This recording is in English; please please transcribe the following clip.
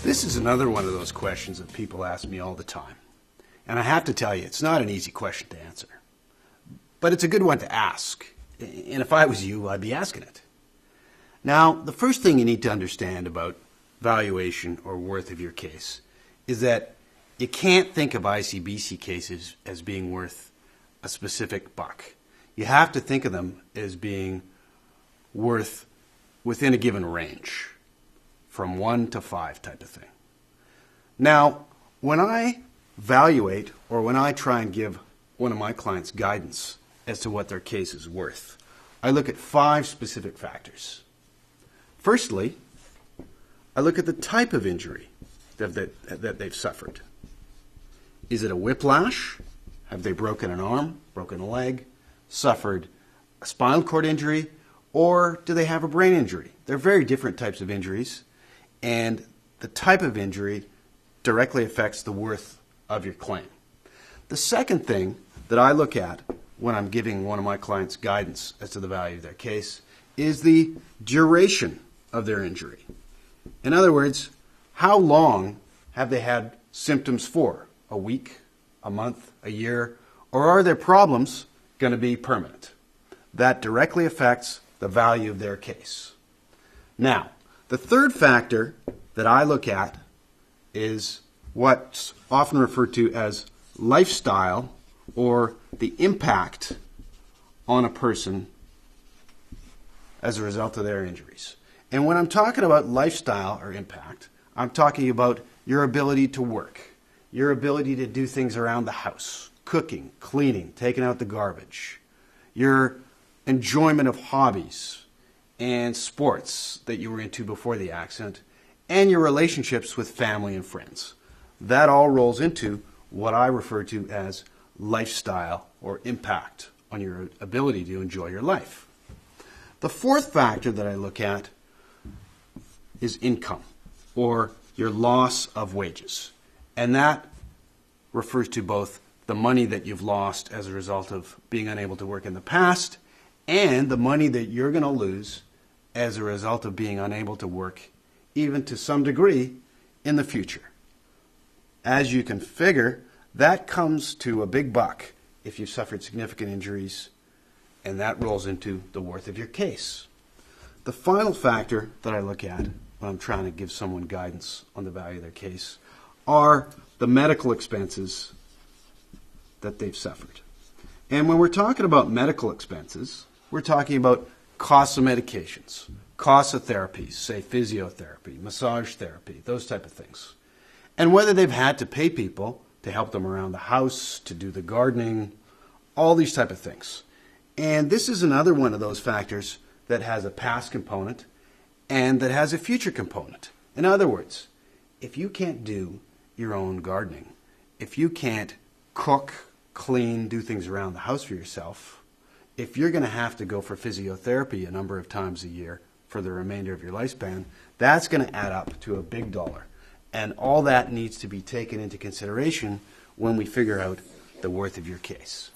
This is another one of those questions that people ask me all the time. And I have to tell you, it's not an easy question to answer. But it's a good one to ask. And if I was you, I'd be asking it. Now, the first thing you need to understand about valuation or worth of your case is that you can't think of ICBC cases as being worth a specific buck. You have to think of them as being worth within a given range, from 1 to 5 type of thing. Now, when I evaluate or when I try and give one of my clients guidance as to what their case is worth, I look at 5 specific factors. Firstly, I look at the type of injury that they've suffered. Is it a whiplash? Have they broken an arm, broken a leg, suffered a spinal cord injury, or do they have a brain injury? They're very different types of injuries, and the type of injury directly affects the worth of your claim. The second thing that I look at when I'm giving one of my clients guidance as to the value of their case is the duration of their injury. In other words, how long have they had symptoms for? A week, a month, a year, or are their problems going to be permanent? That directly affects the value of their case. Now, the third factor that I look at is what's often referred to as lifestyle, or the impact on a person as a result of their injuries. And when I'm talking about lifestyle or impact, I'm talking about your ability to work, your ability to do things around the house, cooking, cleaning, taking out the garbage, your enjoyment of hobbies and sports that you were into before the accident, and your relationships with family and friends. That all rolls into what I refer to as lifestyle or impact on your ability to enjoy your life. The fourth factor that I look at is income, or your loss of wages. And that refers to both the money that you've lost as a result of being unable to work in the past and the money that you're going to lose as a result of being unable to work, even to some degree, in the future. As you can figure, that comes to a big buck if you've suffered significant injuries, and that rolls into the worth of your case. The final factor that I look at when I'm trying to give someone guidance on the value of their case are the medical expenses that they've suffered. And when we're talking about medical expenses, we're talking about costs of medications, costs of therapies, say physiotherapy, massage therapy, those type of things. And whether they've had to pay people to help them around the house, to do the gardening, all these type of things. And this is another one of those factors that has a past component and that has a future component. In other words, if you can't do your own gardening, if you can't cook, clean, do things around the house for yourself, if you're going to have to go for physiotherapy a number of times a year for the remainder of your lifespan, that's going to add up to a big dollar. And all that needs to be taken into consideration when we figure out the worth of your case.